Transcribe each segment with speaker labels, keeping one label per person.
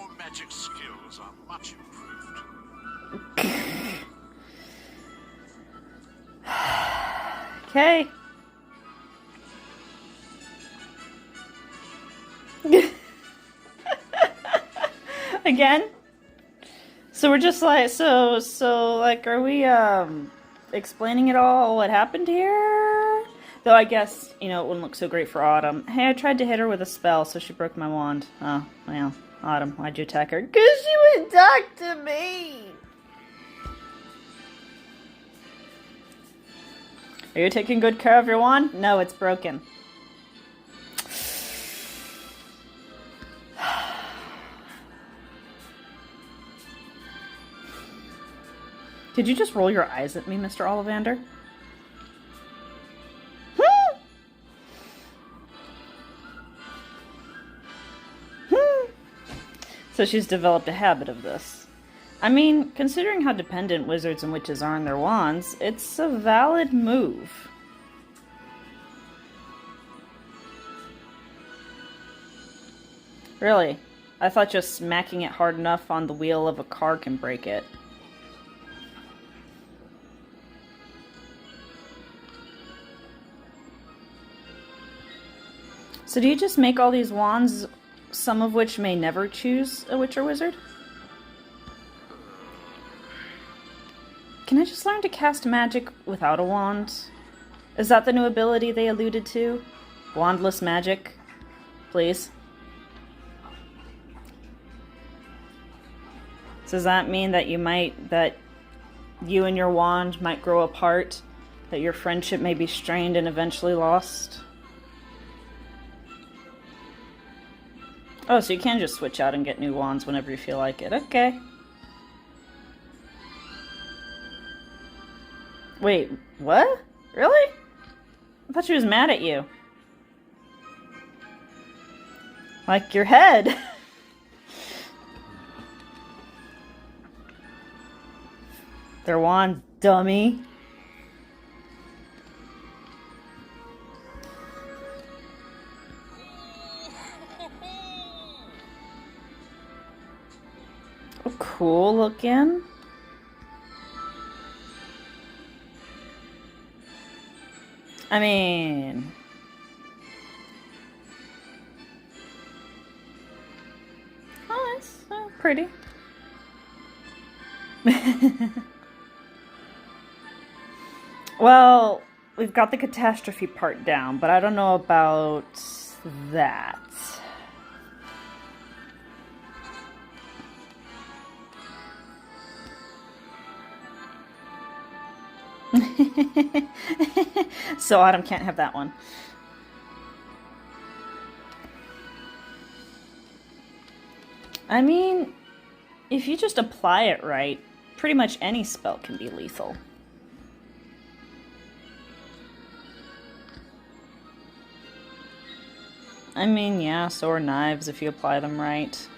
Speaker 1: Your magic skills are much improved.
Speaker 2: Okay. Again? So we're just like, like, are we, explaining it all, what happened here? Though I guess, you know, it wouldn't look so great for Autumn. Hey, I tried to hit her with a spell, so she broke my wand. Oh, well, Autumn, why'd you attack her? 'Cause she would talk to me! Are you taking good care of your wand? No, it's broken. Did you just roll your eyes at me, Mr. Ollivander? So she's developed a habit of this. I mean, considering how dependent wizards and witches are on their wands, it's a valid move. Really? I thought just smacking it hard enough on the wheel of a car can break it. So do you just make all these wands, some of which may never choose a witch or wizard? Can I just learn to cast magic without a wand? Is that the new ability they alluded to? Wandless magic? Please? So does that mean that you and your wand might grow apart? That your friendship may be strained and eventually lost? Oh, so you can just switch out and get new wands whenever you feel like it. Okay. Wait, what? Really? I thought she was mad at you. Like your head. Their wand, dummy. Oh, cool looking. I mean... Oh, it's pretty. Well, we've got the catastrophe part down, but I don't know about that. So Autumn can't have that one. I mean, if you just apply it right, pretty much any spell can be lethal. I mean, yeah, so are knives if you apply them right.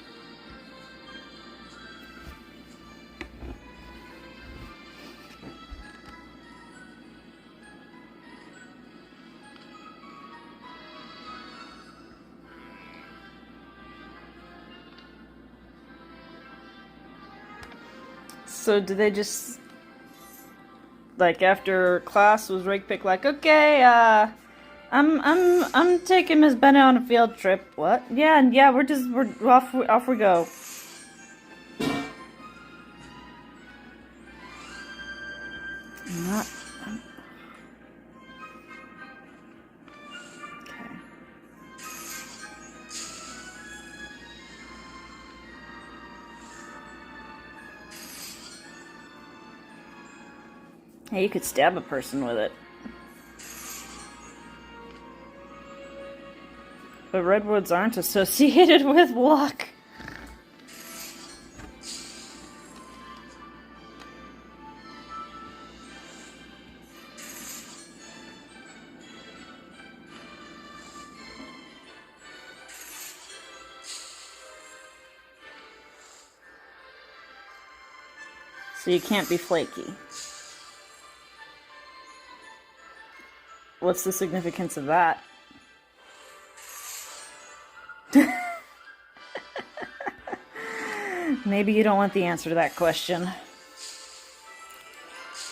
Speaker 2: So do they just, like, after class was Rake Pick like, okay, I'm taking Miss Bennett on a field trip. What? Yeah, we're off we go. Not. Okay. Hey, you could stab a person with it. But redwoods aren't associated with luck. So you can't be flaky. What's the significance of that? Maybe you don't want the answer to that question.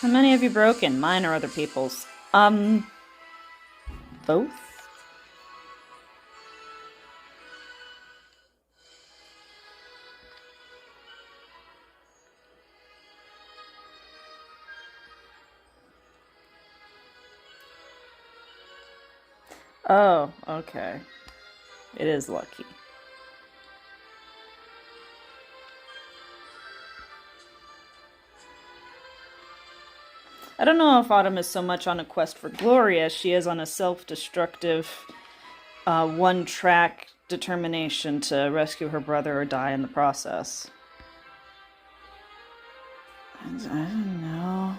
Speaker 2: How many have you broken? Mine or other people's? Both? Oh, okay. It is lucky. I don't know if Autumn is so much on a quest for glory as she is on a self-destructive, one-track determination to rescue her brother or die in the process. I don't know.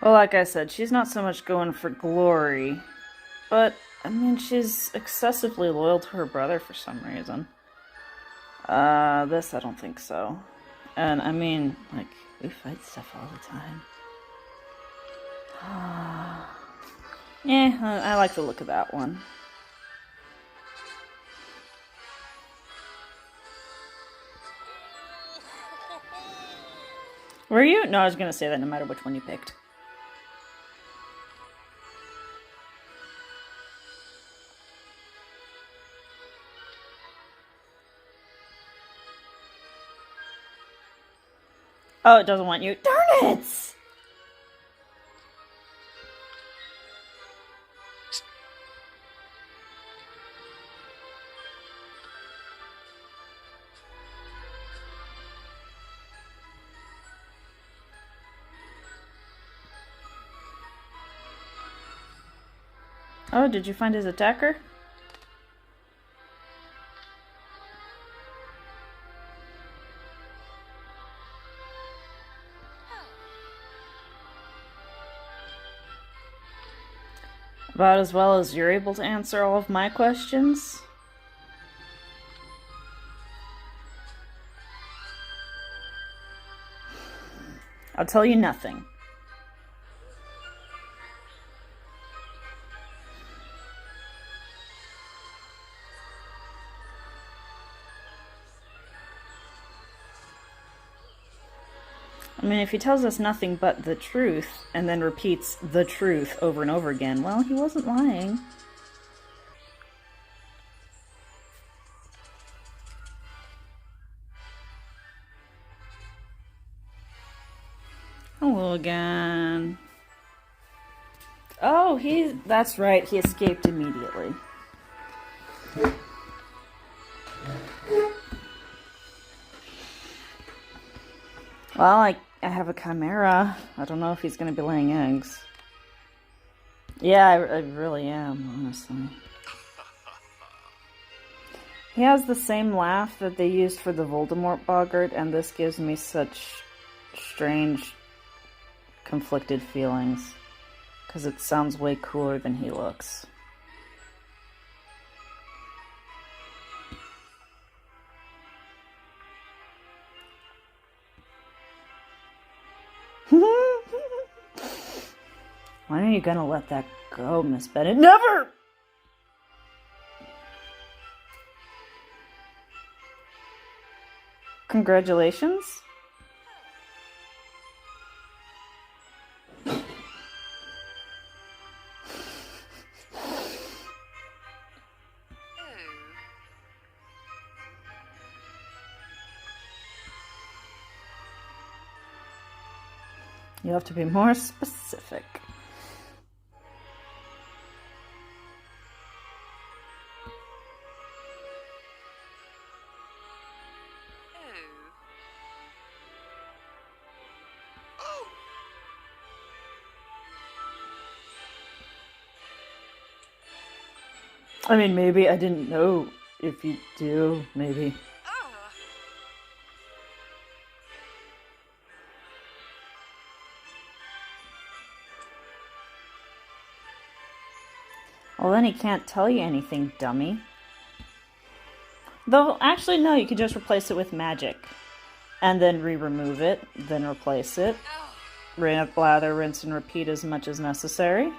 Speaker 2: Well, like I said, she's not so much going for glory, but, I mean, she's excessively loyal to her brother for some reason. This I don't think so. And, I mean, like, we fight stuff all the time. Yeah, I like the look of that one. Were you? No, I was gonna say that no matter which one you picked. Oh, it doesn't want you. Darn it! Oh, did you find his attacker? About as well as you're able to answer all of my questions? I'll tell you nothing. I mean, if he tells us nothing but the truth, and then repeats the truth over and over again, well, he wasn't lying. Hello again. Oh, that's right, he escaped immediately. Well, I have a chimera. I don't know if he's going to be laying eggs. Yeah, I really am, honestly. He has the same laugh that they used for the Voldemort boggart, and this gives me such strange, conflicted feelings. Because it sounds way cooler than he looks. When are you gonna let that go, Miss Bennett? Never! Congratulations. You have to be more specific. I mean, maybe I didn't know if you do, maybe. Well, then he can't tell you anything, dummy. Though, actually, no, you could just replace it with magic. And then re-remove it, then replace it. Blather, rinse, and repeat as much as necessary.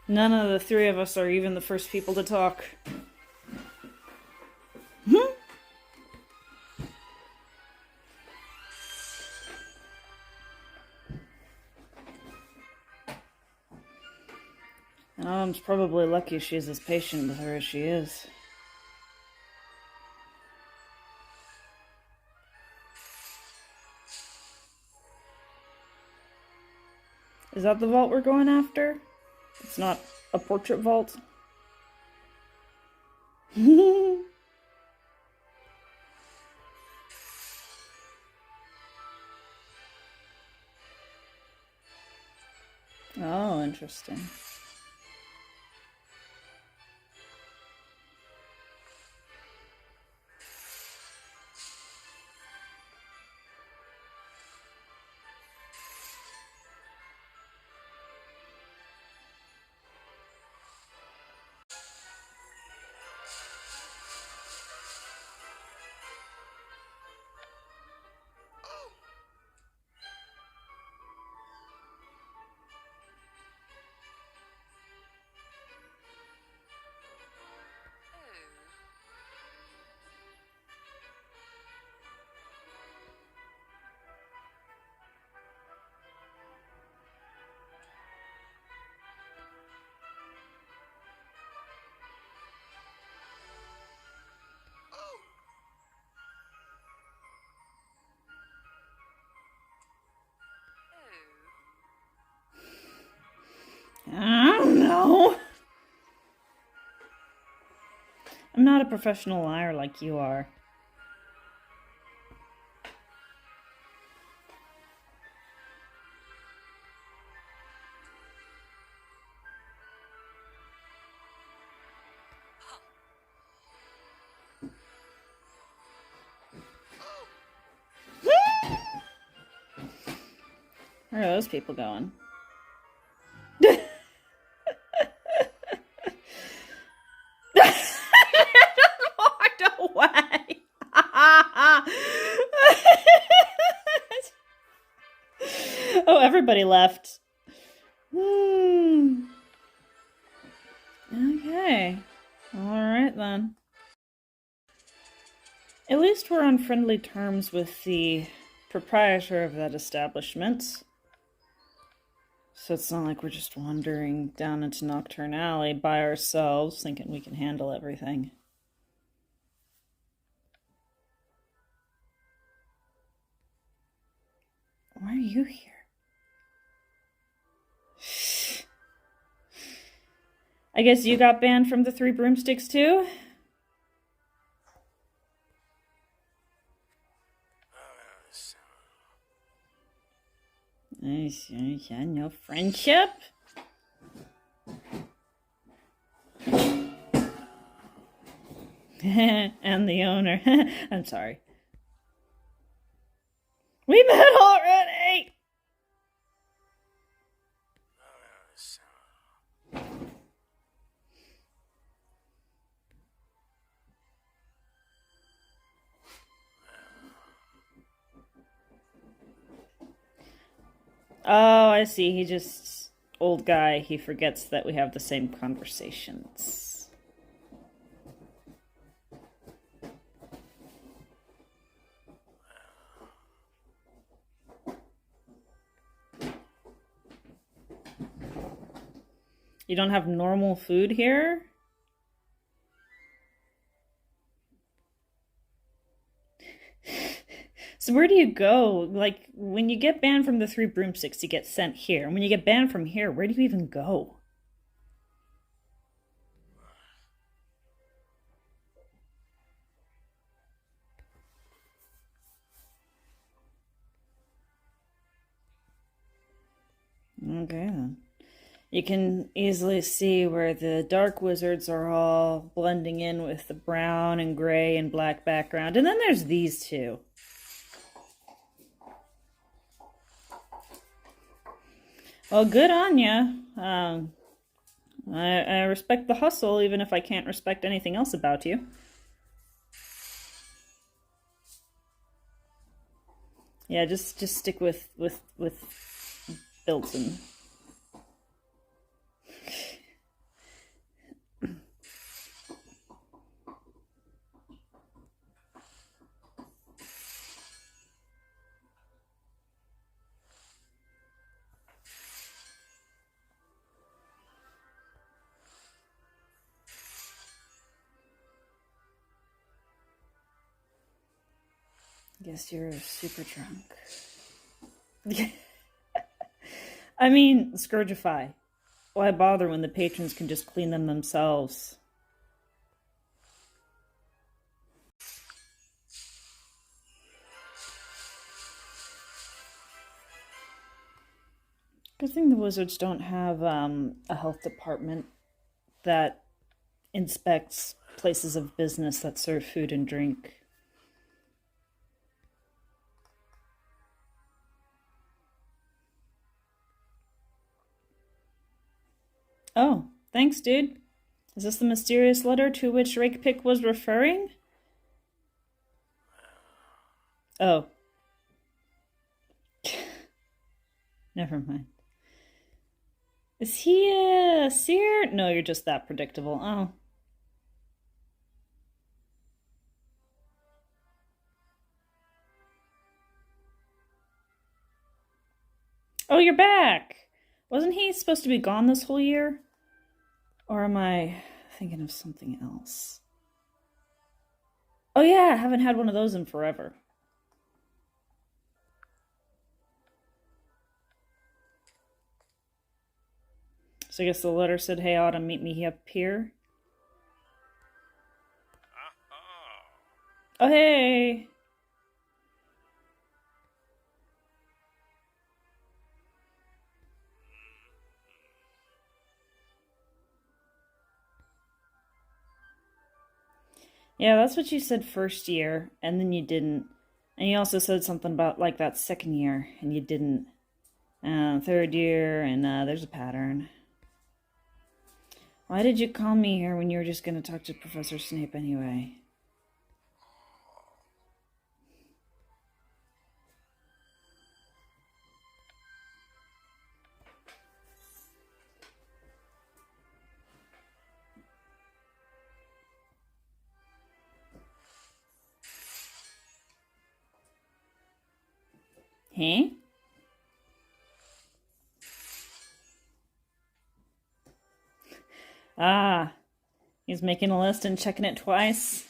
Speaker 2: None of the three of us are even the first people to talk. Autumn's probably lucky she's as patient with her as she is. Is that the vault we're going after? It's not a portrait vault? Oh, interesting. I don't know. I'm not a professional liar like you are. Where are those people going? Walked away. Oh, everybody left. Okay. Alright then. At least we're on friendly terms with the proprietor of that establishment. So it's not like we're just wandering down into Nocturne Alley by ourselves, thinking we can handle everything. Why are you here? I guess you got banned from the Three Broomsticks too? No friendship? And the owner. I'm sorry. We met already! Oh, I see. He just... Old guy. He forgets that we have the same conversations. You don't have normal food here? So where do you go? Like, when you get banned from the Three Broomsticks, you get sent here. And when you get banned from here, where do you even go? Okay, then. You can easily see where the dark wizards are all blending in with the brown and gray and black background. And then there's these two. Well, good on ya. I respect the hustle, even if I can't respect anything else about you. Yeah, just stick with Bilton. Guess you're super drunk. I mean, Scourgify. Why bother when the patrons can just clean them themselves? Good thing the wizards don't have a health department that inspects places of business that serve food and drink. Oh, thanks, dude. Is this the mysterious letter to which Rakepick was referring? Oh. Never mind. Is he a seer? No, you're just that predictable. Oh. Oh, you're back! Wasn't he supposed to be gone this whole year? Or am I thinking of something else? Oh yeah, I haven't had one of those in forever. So I guess the letter said, hey, Autumn, meet me up here. Oh, hey! Yeah, that's what you said first year, and then you didn't. And you also said something about, like, that second year, and you didn't. Third year, and there's a pattern. Why did you call me here when you were just gonna talk to Professor Snape anyway? Huh? Ah, he's making a list and checking it twice.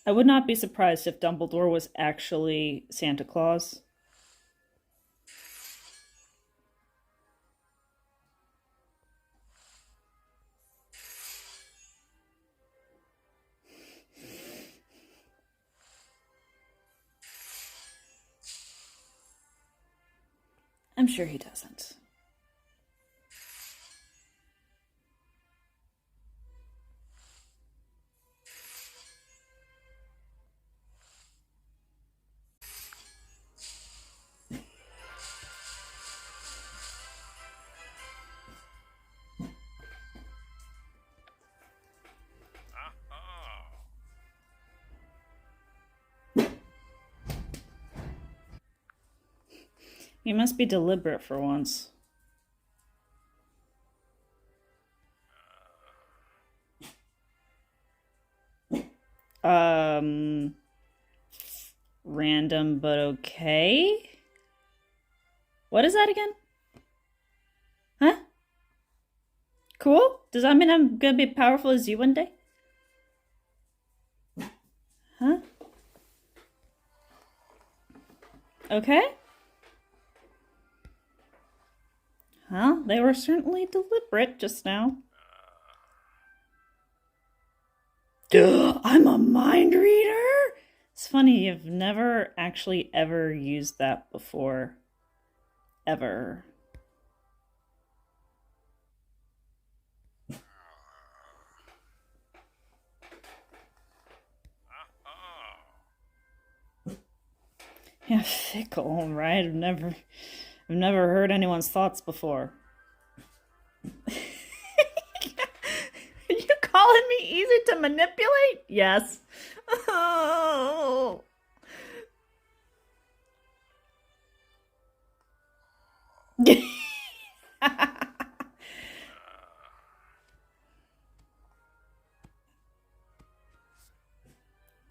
Speaker 2: I would not be surprised if Dumbledore was actually Santa Claus. I'm sure he doesn't. He must be deliberate for once. Random but okay. What is that again? Huh? Cool? Does that mean I'm gonna be powerful as you one day? Huh? Okay. Huh? They were certainly deliberate just now. Duh, I'm a mind reader? It's funny, you've never actually ever used that before. Ever. Yeah, fickle, right? I've never heard anyone's thoughts before. You calling me easy to manipulate? Yes. Oh.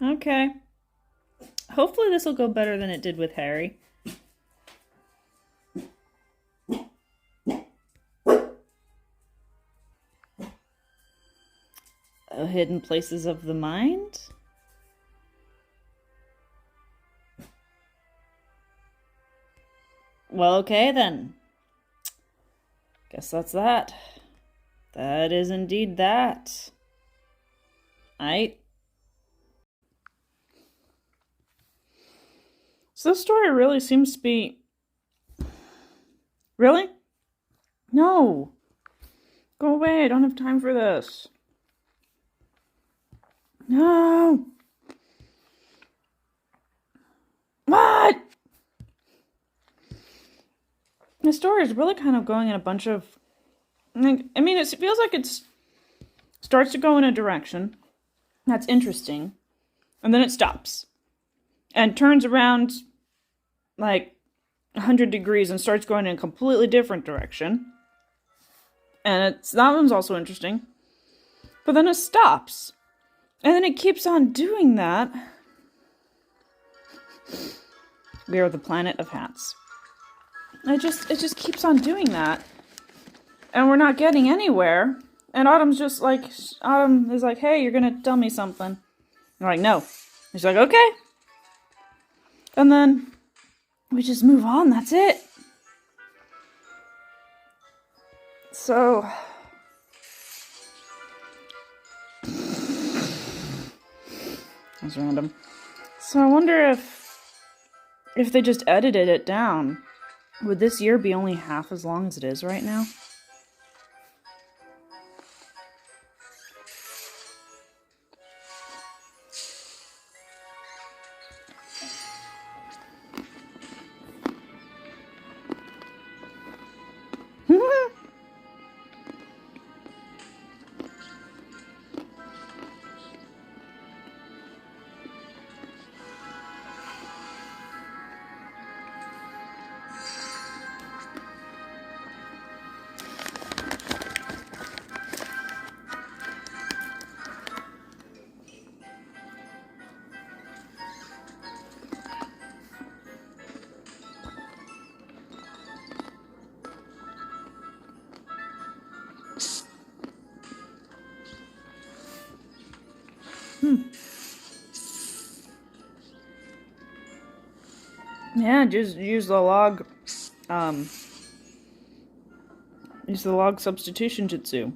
Speaker 2: Okay. Hopefully this will go better than it did with Harry. Hidden places of the mind? Well, okay then. Guess that's that. That is indeed that. So this story really seems to be... Really? No! Go away, I don't have time for this. No! What? The story is really kind of going in a bunch of... I mean, it feels like it starts to go in a direction that's interesting, and then it stops. And turns around like 100 degrees and starts going in a completely different direction. And that one's also interesting. But then it stops. And then it keeps on doing that. We are the planet of hats. It just keeps on doing that. And we're not getting anywhere. And Autumn is like, hey, you're gonna tell me something. And we're like, no. She's like, okay. And then we just move on, that's it. So... That's random. So I wonder if they just edited it down, would this year be only half as long as it is right now? Yeah, just use the log substitution jutsu.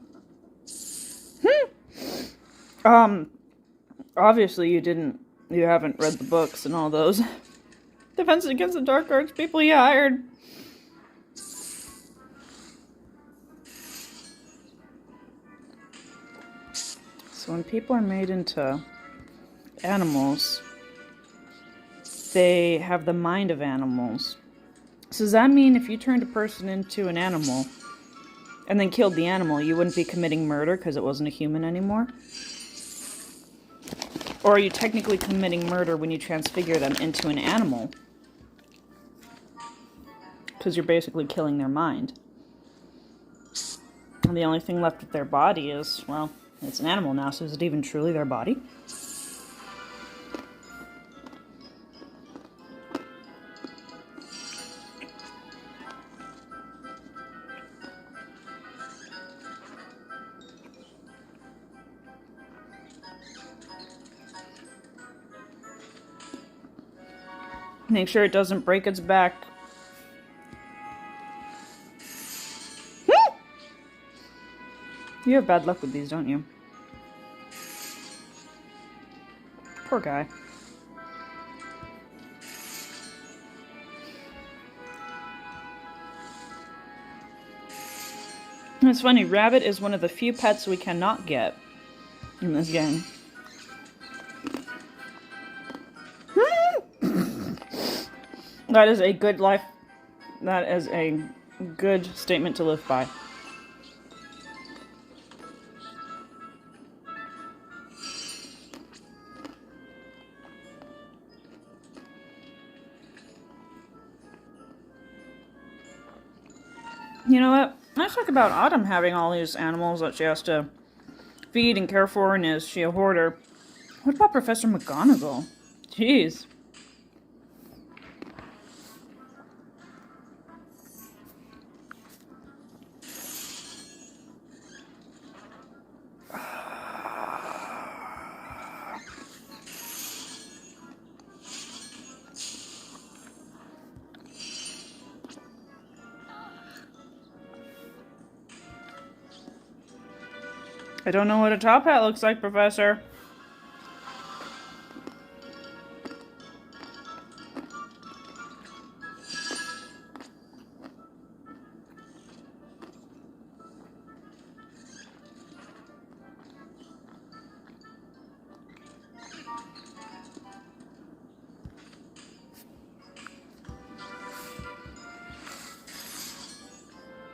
Speaker 2: Obviously you haven't read the books and all those. Defense Against the Dark Arts people you hired. So when people are made into animals, they have the mind of animals. So does that mean if you turned a person into an animal and then killed the animal, you wouldn't be committing murder because it wasn't a human anymore? Or are you technically committing murder when you transfigure them into an animal? Because you're basically killing their mind. And the only thing left with their body is, well, it's an animal now, so is it even truly their body? Make sure it doesn't break its back. You have bad luck with these, don't you? Poor guy. It's funny, Rabbit is one of the few pets we cannot get in this game. That is a good life. That is a good statement to live by. You know what? Let's talk about Autumn having all these animals that she has to feed and care for, and is she a hoarder? What about Professor McGonagall? Jeez. I don't know what a top hat looks like, Professor.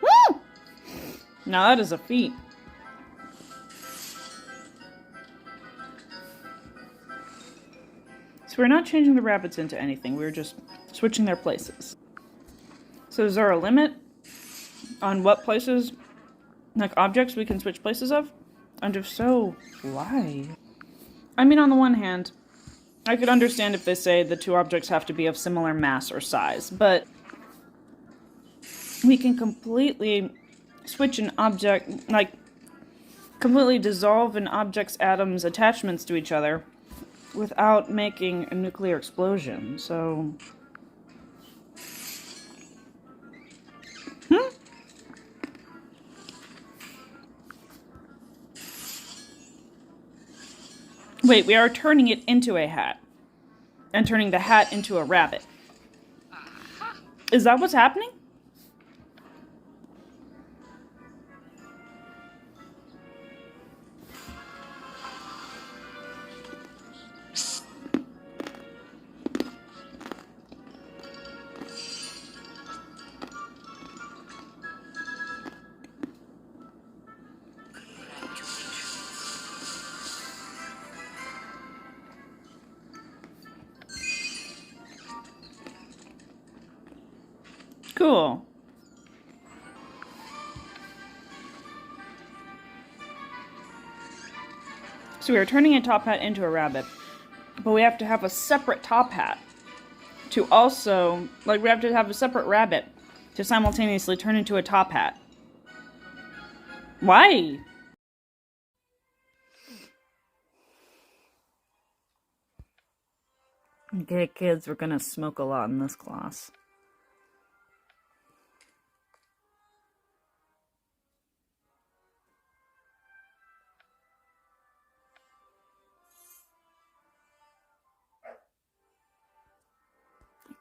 Speaker 2: Woo! Now that is a feat. So we're not changing the rabbits into anything. We're just switching their places. So is there a limit on what places, like objects, we can switch places of? And if so, why? I mean, on the one hand, I could understand if they say the two objects have to be of similar mass or size, but we can completely switch an object, like, completely dissolve an object's atoms' attachments to each other without making a nuclear explosion, so... Wait, we are turning it into a hat. And turning the hat into a rabbit. Is that what's happening? Cool. So we are turning a top hat into a rabbit. But we have to have a separate top hat to also... Like, we have to have a separate rabbit to simultaneously turn into a top hat. Why? Okay, kids, we're gonna smoke a lot in this class.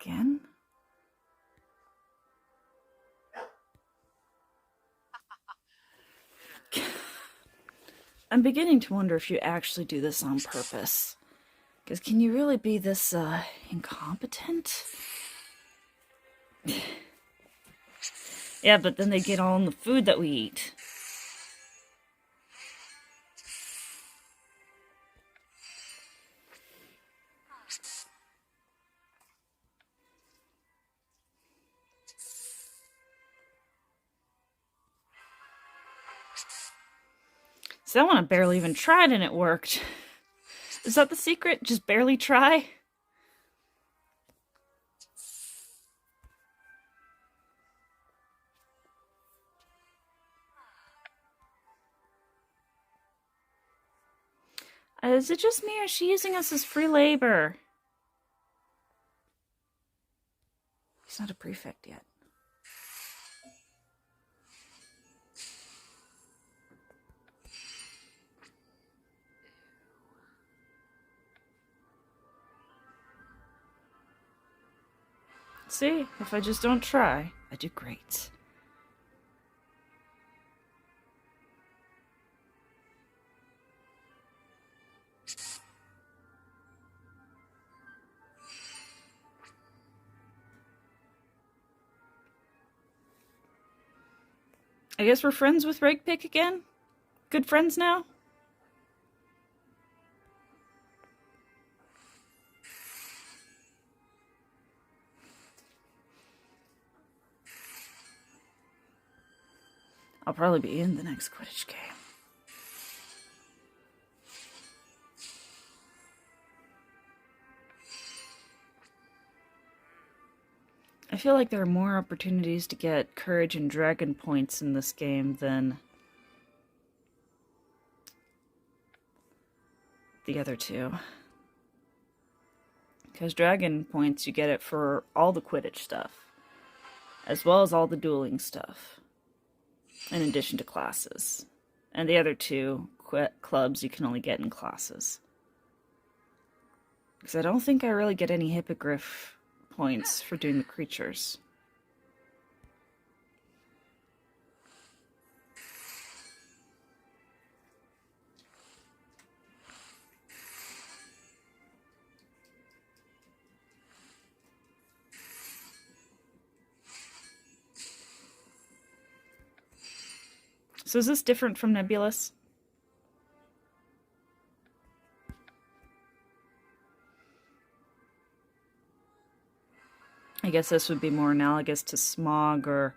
Speaker 2: Again? I'm beginning to wonder if you actually do this on purpose. Because can you really be this, incompetent? Yeah, but then they get all in the food that we eat. So that one I barely even tried and it worked. Is that the secret? Just barely try? Is it just me or is she using us as free labor? He's not a prefect yet. See, if I just don't try, I do great. I guess we're friends with Rakepick again? Good friends now? I'll probably be in the next Quidditch game. I feel like there are more opportunities to get courage and dragon points in this game than the other two. Because dragon points, you get it for all the Quidditch stuff, as well as all the dueling stuff, in addition to classes. And the other two clubs you can only get in classes. Because I don't think I really get any hippogriff points for doing the creatures. So is this different from Nebulous? I guess this would be more analogous to smog or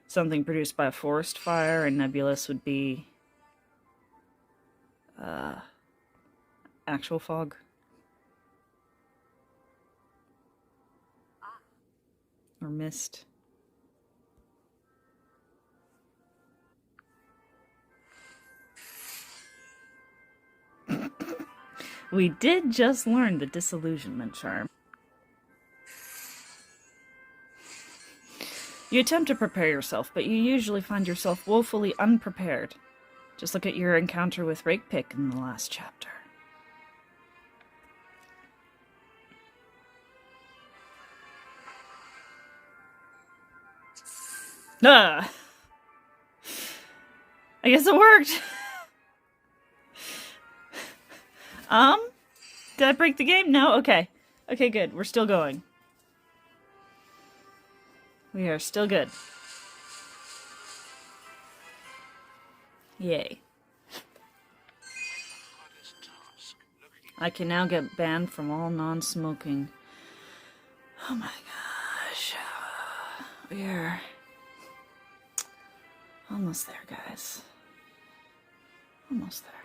Speaker 2: something produced by a forest fire, and Nebulous would be actual fog. Or mist. We did just learn the disillusionment charm. You attempt to prepare yourself, but you usually find yourself woefully unprepared. Just look at your encounter with Rakepick in the last chapter. I guess it worked. Did I break the game? No? Okay. Okay, good. We're still going. We are still good. Yay. I can now get banned from all non-smoking. Oh my gosh. We're almost there, guys. Almost there.